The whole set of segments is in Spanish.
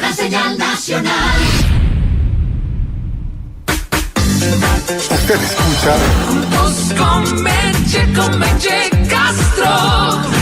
La señal nacional. Usted escucha Juntos con Meche Castro.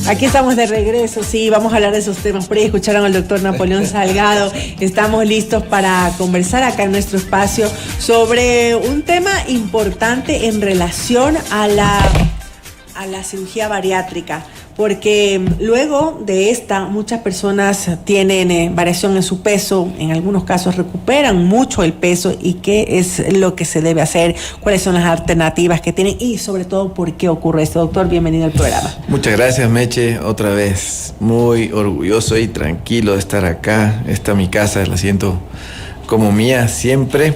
Aquí estamos de regreso, sí, vamos a hablar de esos temas. Por ahí escucharon al doctor Napoleón Salgado. Estamos listos para conversar acá en nuestro espacio sobre un tema importante en relación a la cirugía bariátrica. Porque luego de esta, muchas personas tienen variación en su peso, en algunos casos recuperan mucho el peso. ¿Y qué es lo que se debe hacer? ¿Cuáles son las alternativas que tienen? Y sobre todo, ¿por qué ocurre esto? Doctor, bienvenido al programa. Muchas gracias, Meche. Otra vez, muy orgulloso y tranquilo de estar acá. Esta mi casa, la siento como mía siempre,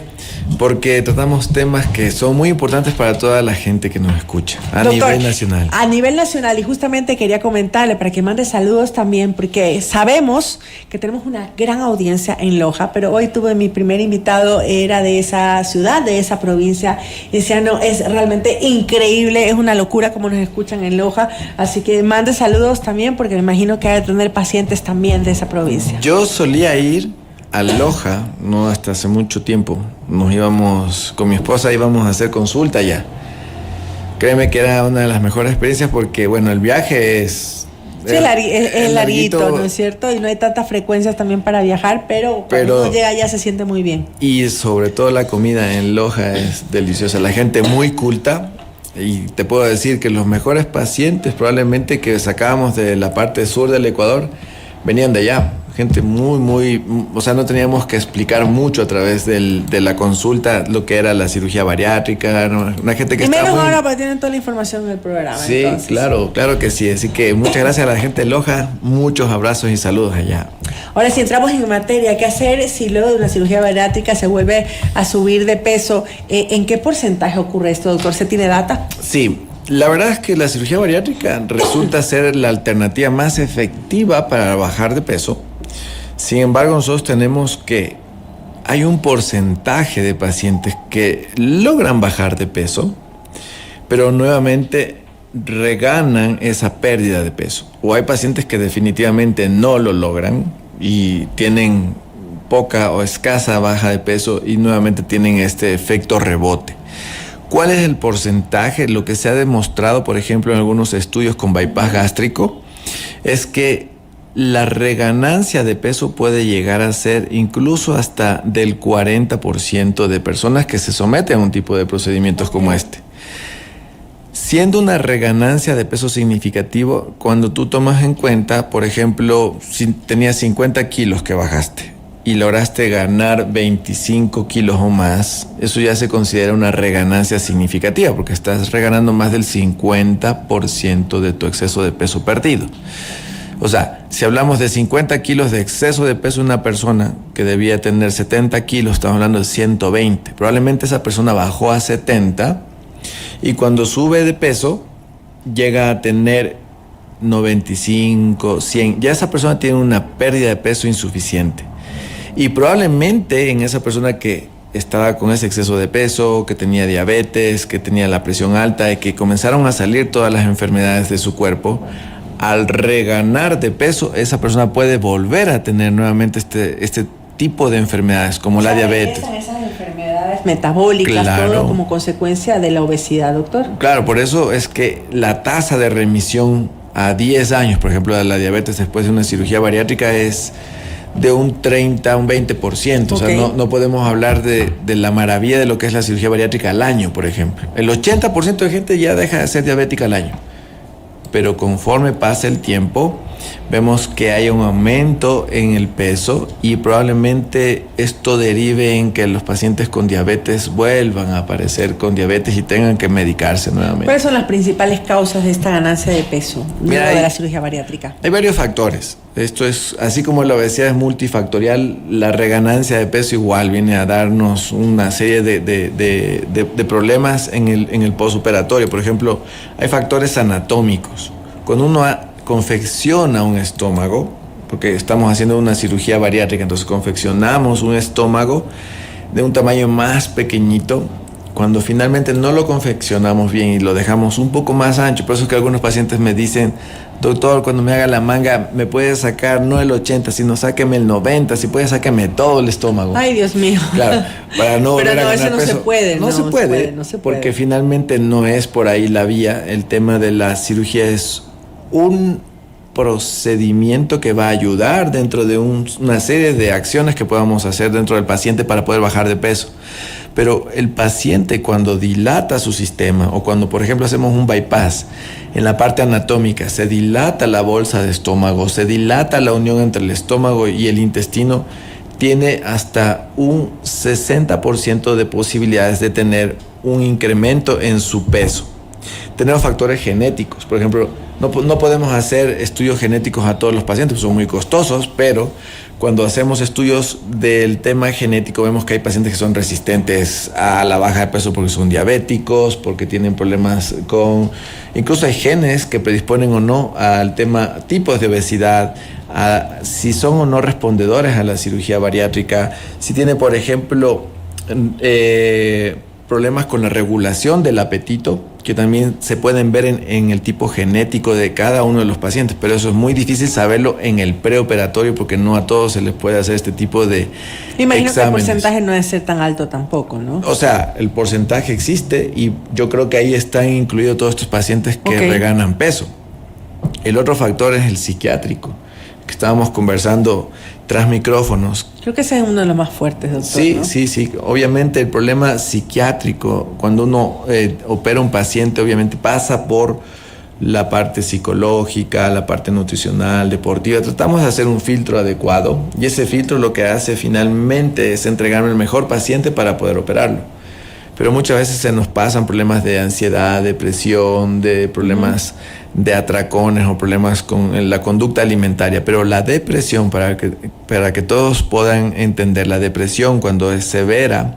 porque tratamos temas que son muy importantes para toda la gente que nos escucha a nivel nacional. A nivel nacional, y justamente quería comentarle para que mande saludos también, porque sabemos que tenemos una gran audiencia en Loja, pero hoy tuve mi primer invitado, era de esa ciudad, de esa provincia, y decía, no, es realmente increíble, es una locura como nos escuchan en Loja, así que mande saludos también, porque me imagino que hay que tener pacientes también de esa provincia. Yo solía ir a Loja, no hasta hace mucho tiempo. Nos íbamos con mi esposa, íbamos a hacer consulta allá. Créeme que era una de las mejores experiencias porque, bueno, el viaje es... Sí, es larguito, ¿no es cierto? Y no hay tantas frecuencias también para viajar, pero cuando uno llega allá se siente muy bien. Y sobre todo la comida en Loja es deliciosa. La gente muy culta. Y te puedo decir que los mejores pacientes probablemente que sacábamos de la parte sur del Ecuador venían de allá. Gente muy, o sea, no teníamos que explicar mucho a través de la consulta lo que era la cirugía bariátrica, ¿no? Una gente que y está menos muy... ahora, porque tienen toda la información en el programa. Sí, entonces. claro que sí. Así que muchas gracias a la gente de Loja, muchos abrazos y saludos allá. Ahora, si entramos en materia, ¿qué hacer si luego de una cirugía bariátrica se vuelve a subir de peso? ¿En qué porcentaje ocurre esto, doctor? ¿Se tiene data? Sí. La verdad es que la cirugía bariátrica resulta ser la alternativa más efectiva para bajar de peso. Sin embargo, nosotros tenemos que hay un porcentaje de pacientes que logran bajar de peso, pero nuevamente reganan esa pérdida de peso. O hay pacientes que definitivamente no lo logran y tienen poca o escasa baja de peso y nuevamente tienen este efecto rebote. ¿Cuál es el porcentaje? Lo que se ha demostrado, por ejemplo, en algunos estudios con bypass gástrico, es que la reganancia de peso puede llegar a ser incluso hasta del 40% de personas que se someten a un tipo de procedimientos como este. Siendo una reganancia de peso significativo, cuando tú tomas en cuenta, por ejemplo, si tenías 50 kilos que bajaste y lograste ganar 25 kilos o más, eso ya se considera una reganancia significativa porque estás reganando más del 50% de tu exceso de peso perdido. O sea, si hablamos de 50 kilos de exceso de peso de una persona que debía tener 70 kilos, estamos hablando de 120. Probablemente esa persona bajó a 70 y cuando sube de peso llega a tener 95, 100. Ya esa persona tiene una pérdida de peso insuficiente. Y probablemente en esa persona que estaba con ese exceso de peso, que tenía diabetes, que tenía la presión alta y que comenzaron a salir todas las enfermedades de su cuerpo, al reganar de peso, esa persona puede volver a tener nuevamente este tipo de enfermedades, como la diabetes. Esas enfermedades metabólicas, claro, todo como consecuencia de la obesidad, doctor. Claro, por eso es que la tasa de remisión a 10 años, por ejemplo, de la diabetes después de una cirugía bariátrica es de un 30, un 20%. Okay. O sea, no podemos hablar de la maravilla de lo que es la cirugía bariátrica al año, por ejemplo. El 80% de gente ya deja de ser diabética al año. Pero conforme pasa el tiempo, vemos que hay un aumento en el peso y probablemente esto derive en que los pacientes con diabetes vuelvan a aparecer con diabetes y tengan que medicarse nuevamente. ¿Cuáles son las principales causas de esta ganancia de peso luego de la cirugía bariátrica? Hay varios factores. Esto es, así como la obesidad es multifactorial, la reganancia de peso igual viene a darnos una serie de problemas en el postoperatorio. Por ejemplo, hay factores anatómicos. Cuando uno confecciona un estómago, porque estamos haciendo una cirugía bariátrica, entonces confeccionamos un estómago de un tamaño más pequeñito, cuando finalmente no lo confeccionamos bien y lo dejamos un poco más ancho, por eso es que algunos pacientes me dicen, doctor, cuando me haga la manga, me puede sacar no el 80, sino sáqueme el 90, si puede sáqueme todo el estómago. Ay, Dios mío. Claro, para no volver a ganar eso no peso. se puede. No se puede, porque finalmente no es por ahí la vía. El tema de la cirugía es un procedimiento que va a ayudar dentro de una serie de acciones que podamos hacer dentro del paciente para poder bajar de peso. Pero el paciente, cuando dilata su sistema o cuando, por ejemplo, hacemos un bypass en la parte anatómica, se dilata la bolsa de estómago, se dilata la unión entre el estómago y el intestino, tiene hasta un 60% de posibilidades de tener un incremento en su peso. Tenemos factores genéticos, por ejemplo, no podemos hacer estudios genéticos a todos los pacientes, son muy costosos, pero cuando hacemos estudios del tema genético vemos que hay pacientes que son resistentes a la baja de peso porque son diabéticos, porque tienen problemas con... Incluso hay genes que predisponen o no al tema tipos de obesidad, a si son o no respondedores a la cirugía bariátrica, si tiene, por ejemplo, problemas con la regulación del apetito, que también se pueden ver en el tipo genético de cada uno de los pacientes, pero eso es muy difícil saberlo en el preoperatorio porque no a todos se les puede hacer este tipo de Imagino exámenes. que el porcentaje no debe ser tan alto tampoco, ¿no? O sea, el porcentaje existe y yo creo que ahí están incluidos todos estos pacientes que reganan peso. El otro factor es el psiquiátrico, que estábamos conversando tras micrófonos. Creo que ese es uno de los más fuertes, doctor. Sí, ¿no? sí. Obviamente el problema psiquiátrico, cuando uno opera un paciente, obviamente pasa por la parte psicológica, la parte nutricional, deportiva. Tratamos de hacer un filtro adecuado y ese filtro lo que hace finalmente es entregarme el mejor paciente para poder operarlo. Pero muchas veces se nos pasan problemas de ansiedad, depresión, de problemas de atracones o problemas con la conducta alimentaria. Pero la depresión, para que todos puedan entender, la depresión cuando es severa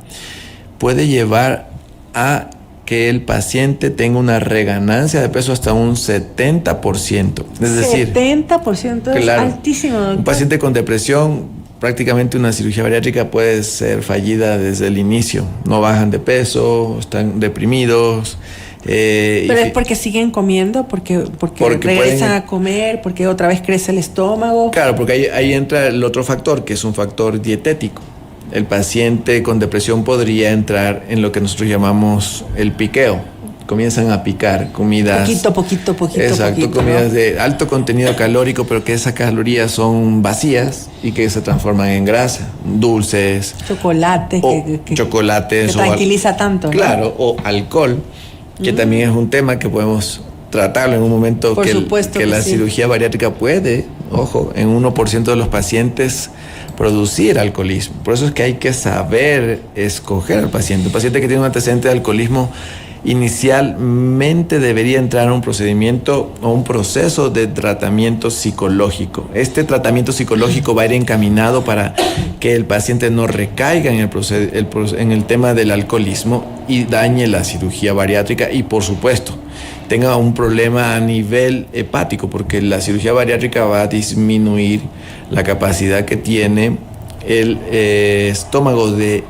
puede llevar a que el paciente tenga una reganancia de peso hasta un 70%. Es decir, 70% es claro, altísimo, doctor. un paciente con depresión, prácticamente una cirugía bariátrica puede ser fallida desde el inicio. No bajan de peso, están deprimidos. Pero es porque siguen comiendo, porque regresan a comer, porque otra vez crece el estómago. Claro, porque ahí entra el otro factor, que es un factor dietético. El paciente con depresión podría entrar en lo que nosotros llamamos el piqueo. Comienzan a picar comidas... Poquito. Exacto, comidas, ¿no?, de alto contenido calórico, pero que esas calorías son vacías y que se transforman en grasa. Dulces. Chocolates. Chocolates. Que tranquiliza tanto, ¿no? Claro, o alcohol, que también es un tema que podemos tratarlo en un momento. Por supuesto que la sí. cirugía bariátrica puede, ojo, en 1% de los pacientes producir alcoholismo. Por eso es que hay que saber escoger al paciente. Un paciente que tiene un antecedente de alcoholismo inicialmente debería entrar a un procedimiento o un proceso de tratamiento psicológico. Este tratamiento psicológico va a ir encaminado para que el paciente no recaiga en el tema del alcoholismo y dañe la cirugía bariátrica y, por supuesto, tenga un problema a nivel hepático, porque la cirugía bariátrica va a disminuir la capacidad que tiene el estómago de,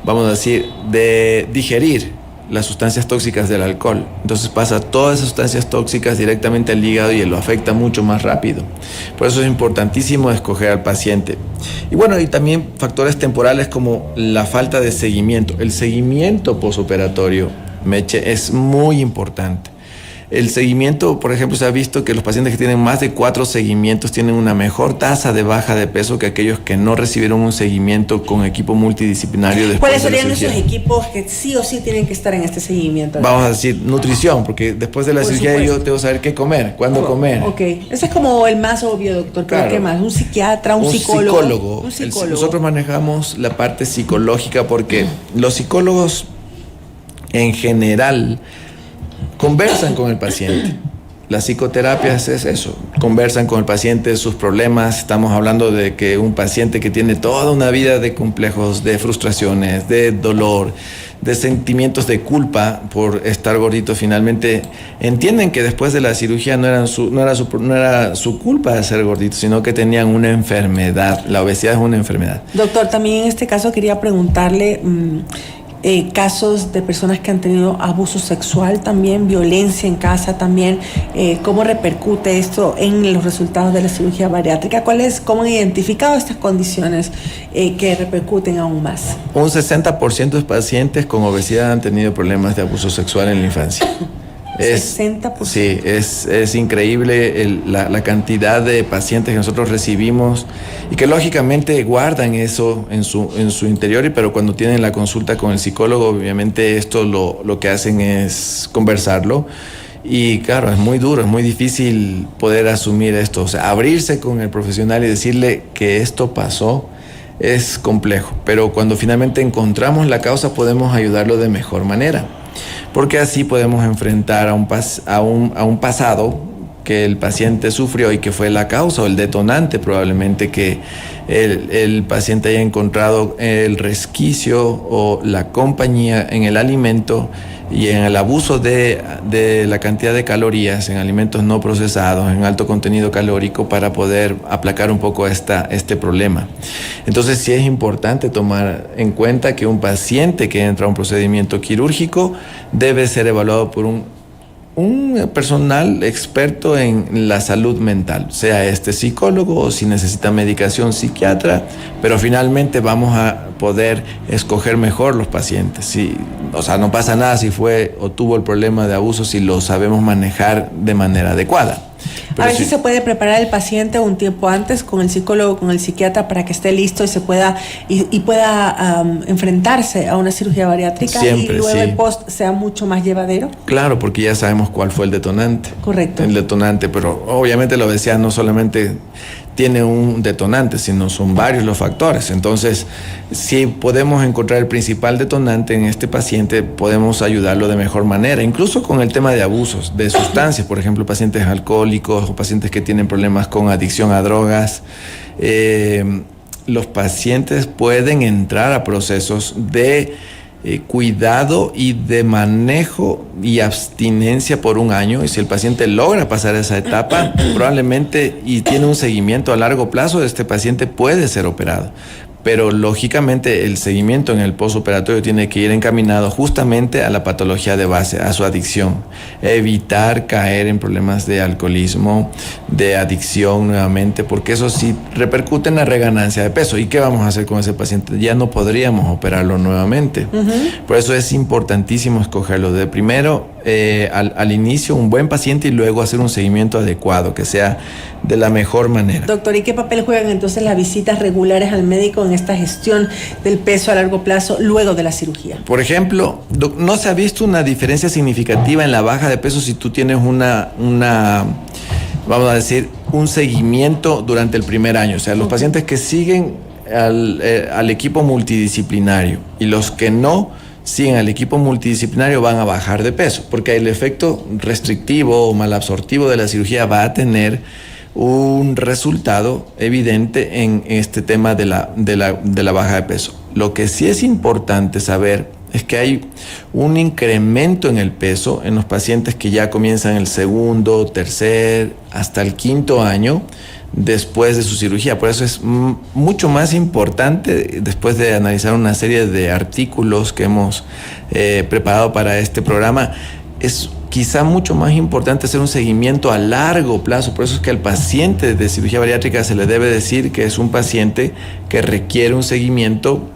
vamos a decir, de digerir las sustancias tóxicas del alcohol. Entonces pasa todas esas sustancias tóxicas directamente al hígado y lo afecta mucho más rápido. Por eso es importantísimo escoger al paciente. Y bueno, y también factores temporales como la falta de seguimiento. El seguimiento posoperatorio, Meche, es muy importante. El seguimiento, por ejemplo, se ha visto que los pacientes que tienen más de 4 seguimientos tienen una mejor tasa de baja de peso que aquellos que no recibieron un seguimiento con equipo multidisciplinario después ¿Cuáles de la serían cirugía. esos equipos que sí o sí tienen que estar en este seguimiento? Vamos a decir nutrición, porque después de la Por cirugía supuesto. yo tengo que saber qué comer, cuándo comer. Ok, ese es como el más obvio, doctor. ¿Pero Claro. qué más? ¿Un psiquiatra, un psicólogo? Un psicólogo. Nosotros manejamos la parte psicológica porque los psicólogos en general conversan con el paciente. Las psicoterapias es eso, conversan con el paciente sus problemas. Estamos hablando de que un paciente que tiene toda una vida de complejos, de frustraciones, de dolor, de sentimientos de culpa por estar gordito, finalmente entienden que después de la cirugía no era su culpa de ser gordito, sino que tenían una enfermedad. La obesidad es una enfermedad. Doctor, también en este caso quería preguntarle... casos de personas que han tenido abuso sexual también, violencia en casa también. ¿Cómo repercute esto en los resultados de la cirugía bariátrica? ¿Cómo han identificado estas condiciones que repercuten aún más? Un 60% de pacientes con obesidad han tenido problemas de abuso sexual en la infancia. 60%. Sí, es increíble la cantidad de pacientes que nosotros recibimos y que lógicamente guardan eso en su interior, pero cuando tienen la consulta con el psicólogo, obviamente esto lo que hacen es conversarlo. Y claro, es muy duro, es muy difícil poder asumir esto. O sea, abrirse con el profesional y decirle que esto pasó es complejo, pero cuando finalmente encontramos la causa podemos ayudarlo de mejor manera. Porque así podemos enfrentar a un pasado que el paciente sufrió y que fue la causa o el detonante probablemente que el paciente haya encontrado el resquicio o la compañía en el alimento y en el abuso de la cantidad de calorías en alimentos no procesados, en alto contenido calórico, para poder aplacar un poco este problema. Entonces sí es importante tomar en cuenta que un paciente que entra a un procedimiento quirúrgico debe ser evaluado por un personal experto en la salud mental, sea psicólogo o si necesita medicación, psiquiatra, pero finalmente vamos a poder escoger mejor los pacientes. O sea, no pasa nada si fue o tuvo el problema de abuso si lo sabemos manejar de manera adecuada. Pero a ver si se puede preparar el paciente un tiempo antes con el psicólogo, con el psiquiatra, para que esté listo y pueda enfrentarse a una cirugía bariátrica. Siempre, y luego el post sea mucho más llevadero. Claro, porque ya sabemos cuál fue el detonante. Correcto. El detonante, pero obviamente la obesidad no solamente tiene un detonante, sino son varios los factores. Entonces, si podemos encontrar el principal detonante en este paciente, podemos ayudarlo de mejor manera, incluso con el tema de abusos de sustancias, por ejemplo, pacientes alcohólicos o pacientes que tienen problemas con adicción a drogas. Los pacientes pueden entrar a procesos de cuidado y de manejo y abstinencia por 1 año, y si el paciente logra pasar esa etapa, probablemente, y tiene un seguimiento a largo plazo, este paciente puede ser operado. Pero lógicamente el seguimiento en el postoperatorio tiene que ir encaminado justamente a la patología de base, a su adicción. Evitar caer en problemas de alcoholismo, de adicción nuevamente, porque eso sí repercute en la reganancia de peso. ¿Y qué vamos a hacer con ese paciente? Ya no podríamos operarlo nuevamente. Por eso es importantísimo escogerlo de primero al inicio, un buen paciente, y luego hacer un seguimiento adecuado, que sea de la mejor manera. Doctor, ¿y qué papel juegan entonces las visitas regulares al médico en esta gestión del peso a largo plazo luego de la cirugía? Por ejemplo, no se ha visto una diferencia significativa en la baja de peso si tú tienes vamos a decir, un seguimiento durante el primer año. O sea, los pacientes que siguen al equipo multidisciplinario y los que no siguen al equipo multidisciplinario van a bajar de peso, porque el efecto restrictivo o malabsortivo de la cirugía va a tener un resultado evidente en este tema de la baja de peso. Lo que sí es importante saber es que hay un incremento en el peso en los pacientes que ya comienzan el 2º, 3º, hasta el 5º año después de su cirugía. Por eso es mucho más importante, después de analizar una serie de artículos que hemos preparado para este programa, es quizá mucho más importante hacer un seguimiento a largo plazo. Por eso es que al paciente de cirugía bariátrica se le debe decir que es un paciente que requiere un seguimiento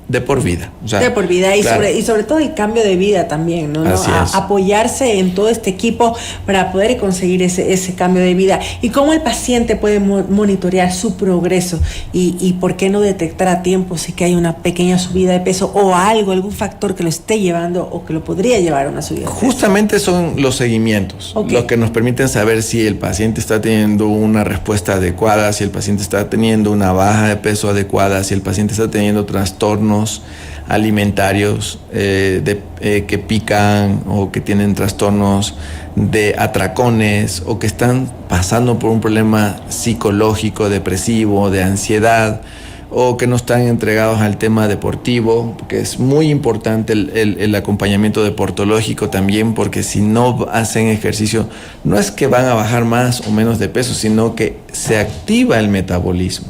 de por vida. O sea, de por vida, y, claro, sobre todo el cambio de vida también, ¿no? Apoyarse en todo este equipo para poder conseguir ese cambio de vida. Y cómo el paciente puede monitorear su progreso y por qué no detectar a tiempo si que hay una pequeña subida de peso o algún factor que lo esté llevando o que lo podría llevar a una subida de peso. Justamente son los seguimientos, los que nos permiten saber si el paciente está teniendo una respuesta adecuada, si el paciente está teniendo una baja de peso adecuada, si el paciente está teniendo trastornos alimentarios que pican, o que tienen trastornos de atracones, o que están pasando por un problema psicológico, depresivo, de ansiedad, o que no están entregados al tema deportivo, porque es muy importante el acompañamiento deportológico también, porque si no hacen ejercicio, no es que van a bajar más o menos de peso, sino que se activa el metabolismo.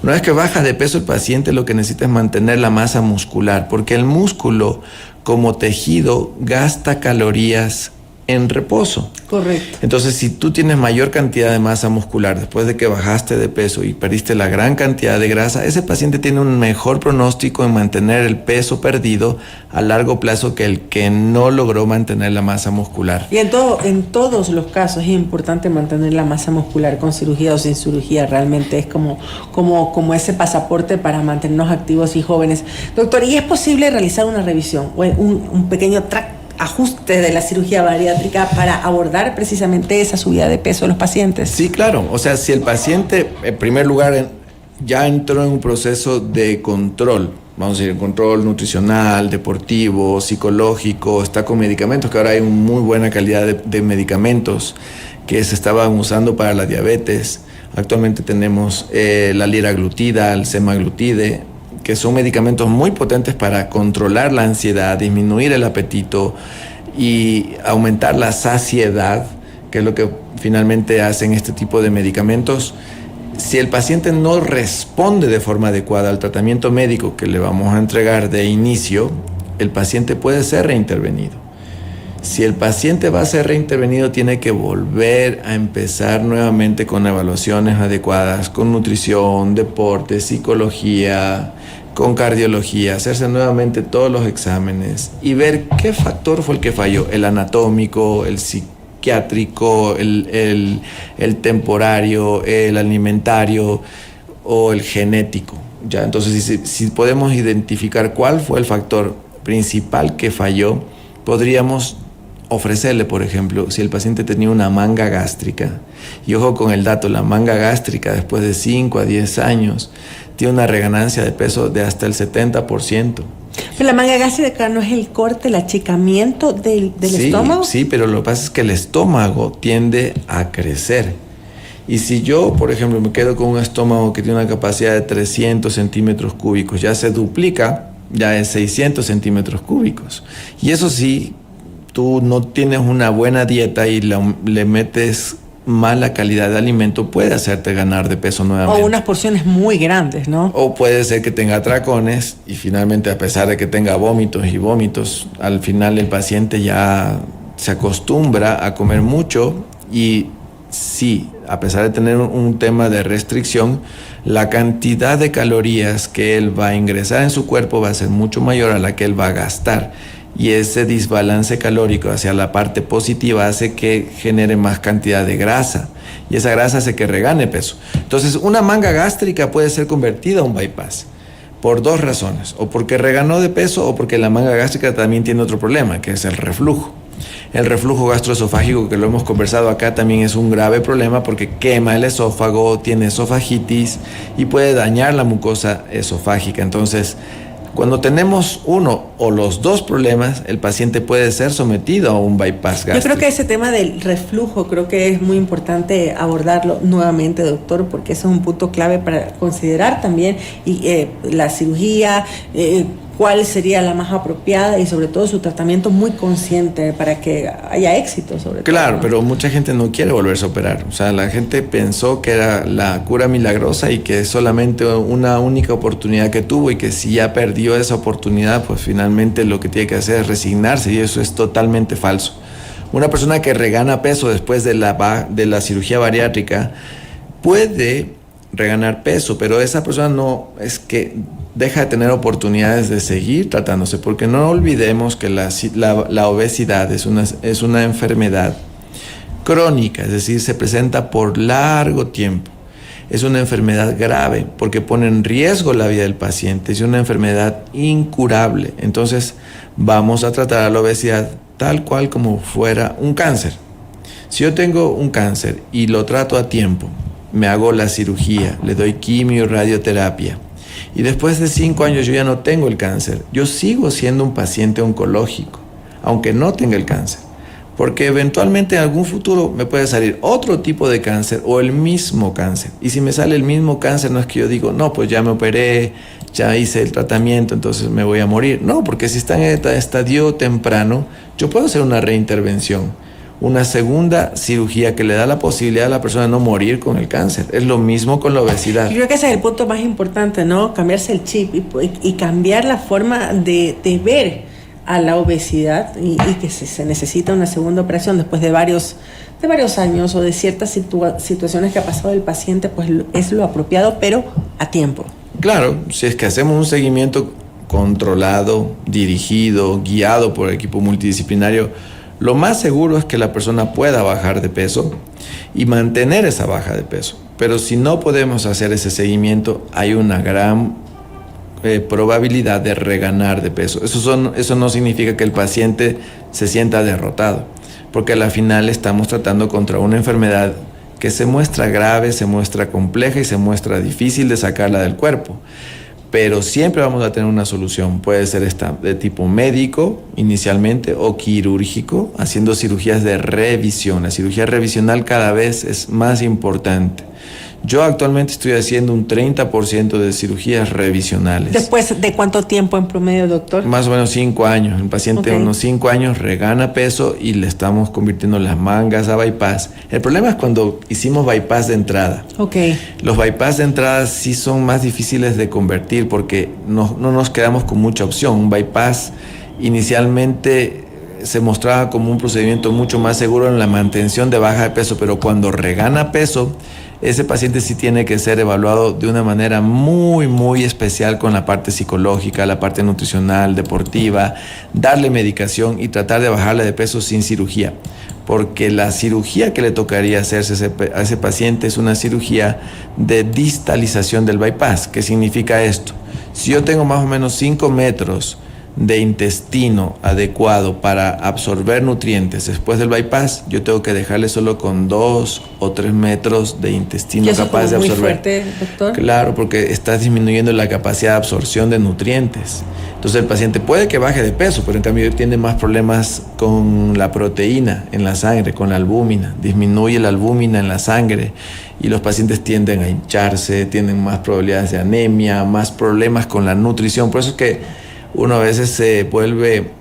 Una vez que baja de peso, el paciente lo que necesita es mantener la masa muscular, porque el músculo, como tejido, gasta calorías en reposo. Correcto. Entonces, si tú tienes mayor cantidad de masa muscular después de que bajaste de peso y perdiste la gran cantidad de grasa, ese paciente tiene un mejor pronóstico en mantener el peso perdido a largo plazo que el que no logró mantener la masa muscular. Y en todos los casos es importante mantener la masa muscular con cirugía o sin cirugía. Realmente es como ese pasaporte para mantenernos activos y jóvenes. Doctor, ¿y es posible realizar una revisión o un pequeño ajuste de la cirugía bariátrica para abordar precisamente esa subida de peso de los pacientes? Sí, claro. O sea, si el paciente, en primer lugar, ya entró en un proceso de control, vamos a decir, control nutricional, deportivo, psicológico, está con medicamentos, que ahora hay una muy buena calidad de medicamentos que se estaban usando para la diabetes. Actualmente tenemos la liraglutida, el semaglutide, que son medicamentos muy potentes para controlar la ansiedad, disminuir el apetito y aumentar la saciedad, que es lo que finalmente hacen este tipo de medicamentos. Si el paciente no responde de forma adecuada al tratamiento médico que le vamos a entregar de inicio, el paciente puede ser reintervenido. Si el paciente va a ser reintervenido, tiene que volver a empezar nuevamente con evaluaciones adecuadas, con nutrición, deporte, psicología, con cardiología, hacerse nuevamente todos los exámenes y ver qué factor fue el que falló, el anatómico, el psiquiátrico, el temporario, el alimentario o el genético. Ya, entonces, si podemos identificar cuál fue el factor principal que falló, podríamos ofrecerle, por ejemplo, si el paciente tenía una manga gástrica, y ojo con el dato, la manga gástrica después de 5 a 10 años tiene una reganancia de peso de hasta el 70%. Pero la manga gástrica no es el corte, el achicamiento del estómago. Sí, pero lo que pasa es que el estómago tiende a crecer. Y si yo, por ejemplo, me quedo con un estómago que tiene una capacidad de 300 centímetros cúbicos, ya se duplica, ya es 600 centímetros cúbicos. Y eso sí, tú no tienes una buena dieta y le metes mala calidad de alimento, puede hacerte ganar de peso nuevamente. O unas porciones muy grandes, ¿no? O puede ser que tenga atracones y finalmente, a pesar de que tenga vómitos y vómitos, al final el paciente ya se acostumbra a comer mucho y sí, a pesar de tener un tema de restricción, la cantidad de calorías que él va a ingresar en su cuerpo va a ser mucho mayor a la que él va a gastar. Y ese desbalance calórico hacia la parte positiva hace que genere más cantidad de grasa. Y esa grasa hace que regane peso. Entonces, una manga gástrica puede ser convertida a un bypass por dos razones. O porque reganó de peso o porque la manga gástrica también tiene otro problema, que es el reflujo. El reflujo gastroesofágico, que lo hemos conversado acá, también es un grave problema porque quema el esófago, tiene esofagitis y puede dañar la mucosa esofágica. Entonces, cuando tenemos uno o los dos problemas, el paciente puede ser sometido a un bypass gástrico. Yo creo que ese tema del reflujo, creo que es muy importante abordarlo nuevamente, doctor, porque eso es un punto clave para considerar también la cirugía, cuál sería la más apropiada y sobre todo su tratamiento muy consciente para que haya éxito sobre todo. Claro, pero mucha gente no quiere volverse a operar. O sea, la gente pensó que era la cura milagrosa y que es solamente una única oportunidad que tuvo y que si ya perdió esa oportunidad, pues finalmente lo que tiene que hacer es resignarse y eso es totalmente falso. Una persona que regana peso después de la cirugía bariátrica puede reganar peso, pero esa persona no es que deja de tener oportunidades de seguir tratándose, porque no olvidemos que la obesidad es una enfermedad crónica, es decir, se presenta por largo tiempo. Es una enfermedad grave porque pone en riesgo la vida del paciente, es una enfermedad incurable. Entonces vamos a tratar a la obesidad tal cual como fuera un cáncer. Si yo tengo un cáncer y lo trato a tiempo, me hago la cirugía, le doy quimio y radioterapia, y después de 5 años yo ya no tengo el cáncer, yo sigo siendo un paciente oncológico, aunque no tenga el cáncer, porque eventualmente en algún futuro me puede salir otro tipo de cáncer o el mismo cáncer. Y si me sale el mismo cáncer, no es que yo digo, no, pues ya me operé, ya hice el tratamiento, entonces me voy a morir. No, porque si está en estadio temprano, yo puedo hacer una reintervención. una segunda cirugía que le da la posibilidad a la persona de no morir con el cáncer. Es lo mismo con la obesidad. Yo creo que ese es el punto más importante, ¿no? Cambiarse el chip y cambiar la forma de ver a la obesidad y que se necesita una segunda operación después de varios años o de ciertas situaciones que ha pasado el paciente, pues es lo apropiado, pero a tiempo. Claro, si es que hacemos un seguimiento controlado, dirigido, guiado por el equipo multidisciplinario, lo más seguro es que la persona pueda bajar de peso y mantener esa baja de peso. Pero si no podemos hacer ese seguimiento, hay una gran probabilidad de reganar de peso. Eso no significa que el paciente se sienta derrotado, porque a la final estamos tratando contra una enfermedad que se muestra grave, se muestra compleja y se muestra difícil de sacarla del cuerpo. Pero siempre vamos a tener una solución. Puede ser de tipo médico inicialmente o quirúrgico, haciendo cirugías de revisión. La cirugía revisional cada vez es más importante. Yo actualmente estoy haciendo un 30% de cirugías revisionales. ¿Después de cuánto tiempo en promedio, doctor? Más o menos 5 años. El paciente unos 5 años regana peso y le estamos convirtiendo las mangas a bypass. El problema es cuando hicimos bypass de entrada. Los bypass de entrada sí son más difíciles de convertir porque no nos quedamos con mucha opción. Un bypass inicialmente se mostraba como un procedimiento mucho más seguro en la mantención de baja de peso, pero cuando regana peso, ese paciente sí tiene que ser evaluado de una manera muy, muy especial con la parte psicológica, la parte nutricional, deportiva, darle medicación y tratar de bajarle de peso sin cirugía. Porque la cirugía que le tocaría hacerse a ese paciente es una cirugía de distalización del bypass. ¿Qué significa esto? Si yo tengo más o menos 5 metros de intestino adecuado para absorber nutrientes después del bypass, yo tengo que dejarle solo con 2 o 3 metros de intestino capaz de absorber. Muy fuerte, doctor. Claro, porque estás disminuyendo la capacidad de absorción de nutrientes. Entonces el paciente puede que baje de peso, pero en cambio tiene más problemas con la proteína en la sangre, con la albúmina. Disminuye la albúmina en la sangre y los pacientes tienden a hincharse, tienen más probabilidades de anemia, más problemas con la nutrición. Por eso es que uno a veces se vuelve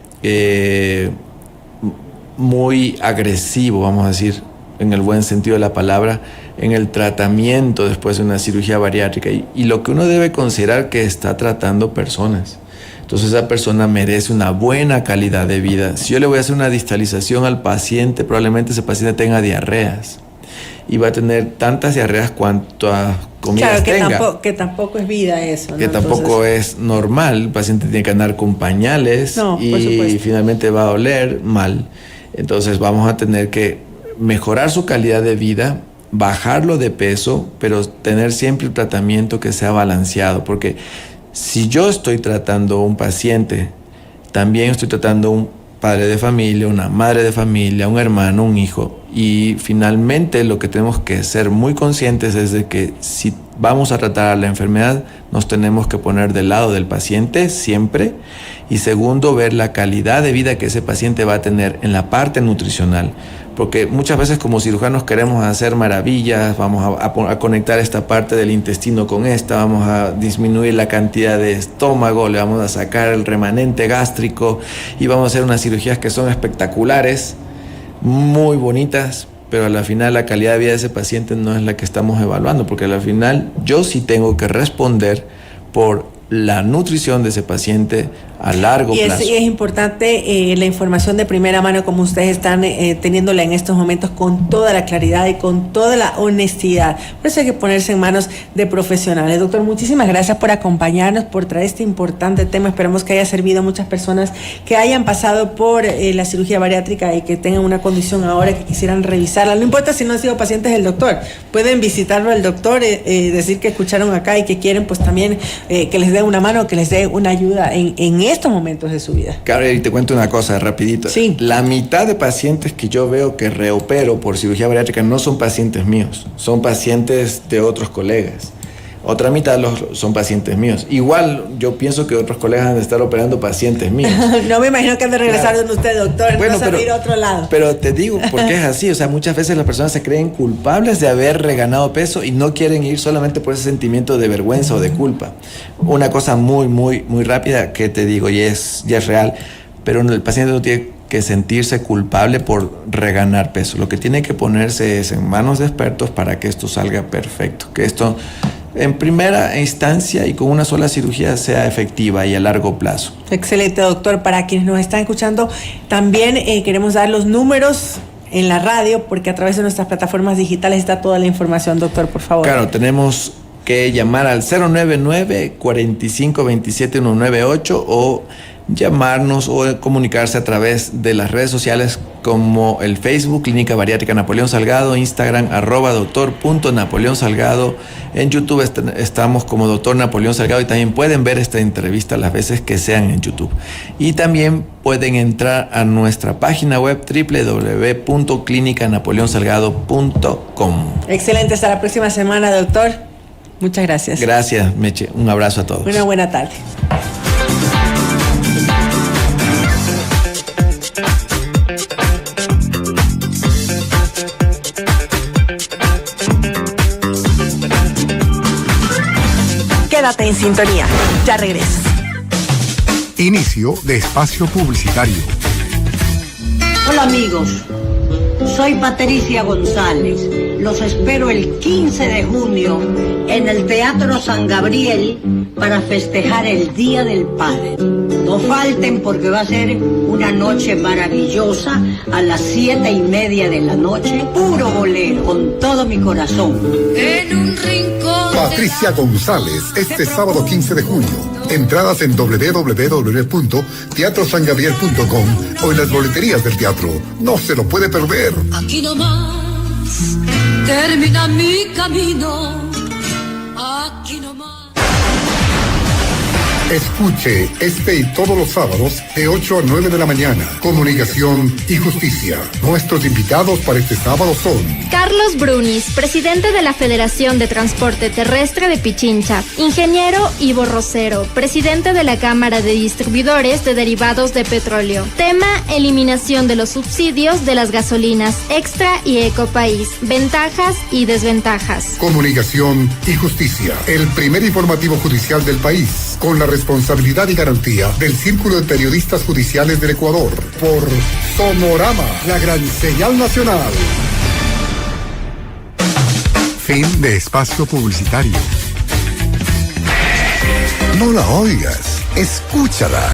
muy agresivo, vamos a decir, en el buen sentido de la palabra, en el tratamiento después de una cirugía bariátrica. Y lo que uno debe considerar que está tratando personas. Entonces esa persona merece una buena calidad de vida. Si yo le voy a hacer una distalización al paciente, probablemente ese paciente tenga diarreas. Y va a tener tantas diarreas cuantas comidas tenga. Que tampoco es vida eso, ¿no? Que tampoco es normal. El paciente tiene que andar con pañales y finalmente va a oler mal. Entonces vamos a tener que mejorar su calidad de vida, bajarlo de peso, pero tener siempre un tratamiento que sea balanceado. Porque si yo estoy tratando a un paciente, también estoy tratando a un padre de familia, una madre de familia, un hermano, un hijo. Y finalmente lo que tenemos que ser muy conscientes es de que si vamos a tratar la enfermedad, nos tenemos que poner del lado del paciente siempre. Y segundo, ver la calidad de vida que ese paciente va a tener en la parte nutricional. Porque muchas veces como cirujanos queremos hacer maravillas, vamos a conectar esta parte del intestino con esta, vamos a disminuir la cantidad de estómago, le vamos a sacar el remanente gástrico y vamos a hacer unas cirugías que son espectaculares, muy bonitas, pero a la final la calidad de vida de ese paciente no es la que estamos evaluando, porque a la final yo sí tengo que responder por la nutrición de ese paciente a largo plazo. Y es importante la información de primera mano como ustedes están teniéndola en estos momentos con toda la claridad y con toda la honestidad. Por eso hay que ponerse en manos de profesionales. Doctor, muchísimas gracias por acompañarnos, por traer este importante tema. Esperamos que haya servido a muchas personas que hayan pasado por la cirugía bariátrica y que tengan una condición ahora que quisieran revisarla. No importa si no han sido pacientes del doctor, pueden visitarlo al doctor, decir que escucharon acá y que quieren pues también que les dé una mano, que les dé una ayuda en estos momentos de su vida. Claro, y te cuento una cosa rapidito. Sí. La mitad de pacientes que yo veo que reopero por cirugía bariátrica no son pacientes míos, son pacientes de otros colegas. Otra mitad son pacientes míos. Igual yo pienso que otros colegas han de estar operando pacientes míos. No me imagino que han de regresar donde usted, doctor, bueno, no ir a otro lado. Pero te digo, porque es así. O sea, muchas veces las personas se creen culpables de haber reganado peso y no quieren ir solamente por ese sentimiento de vergüenza o de culpa. Una cosa muy, muy, muy rápida que te digo, y ya es real, pero el paciente no tiene que sentirse culpable por reganar peso. Lo que tiene que ponerse es en manos de expertos para que esto salga perfecto, que esto en primera instancia y con una sola cirugía sea efectiva y a largo plazo. Excelente, doctor. Para quienes nos están escuchando, también queremos dar los números en la radio, porque a través de nuestras plataformas digitales está toda la información, doctor, por favor. Claro, tenemos que llamar al 099-4527-198 o llamarnos o comunicarse a través de las redes sociales como el Facebook Clínica Bariátrica Napoleón Salgado, Instagram @doctor.Napoleón Salgado, en YouTube estamos como Doctor Napoleón Salgado y también pueden ver esta entrevista las veces que sean en YouTube. Y también pueden entrar a nuestra página web www.clinicanapoleonsalgado.com. Excelente, hasta la próxima semana, doctor. Muchas gracias. Gracias, Meche. Un abrazo a todos. Una buena tarde. Quédate en sintonía. Ya regreso. Inicio de espacio publicitario. Hola amigos, soy Patricia González. Los espero el 15 de junio en el Teatro San Gabriel para festejar el Día del Padre. No falten porque va a ser una noche maravillosa a las 7:30 de la noche. Puro bolero, con todo mi corazón. En un rincón. Patricia González, este sábado 15 de junio. Entradas en www.teatrosangabriel.com o en las boleterías del teatro. No se lo puede perder. Aquí nomás termina mi camino. Aquí nomás. Escuche este y todos los sábados de 8 a 9 de la mañana. Comunicación y justicia. Nuestros invitados para este sábado son Carlos Brunis, presidente de la Federación de Transporte Terrestre de Pichincha. Ingeniero Ivo Rosero, presidente de la Cámara de Distribuidores de Derivados de Petróleo. Tema: eliminación de los subsidios de las gasolinas Extra y Ecopaís. Ventajas y desventajas. Comunicación y justicia. El primer informativo judicial del país, con la responsabilidad y garantía del Círculo de Periodistas Judiciales del Ecuador, por Sonorama, la gran señal nacional. Fin de espacio publicitario. No la oigas, escúchala.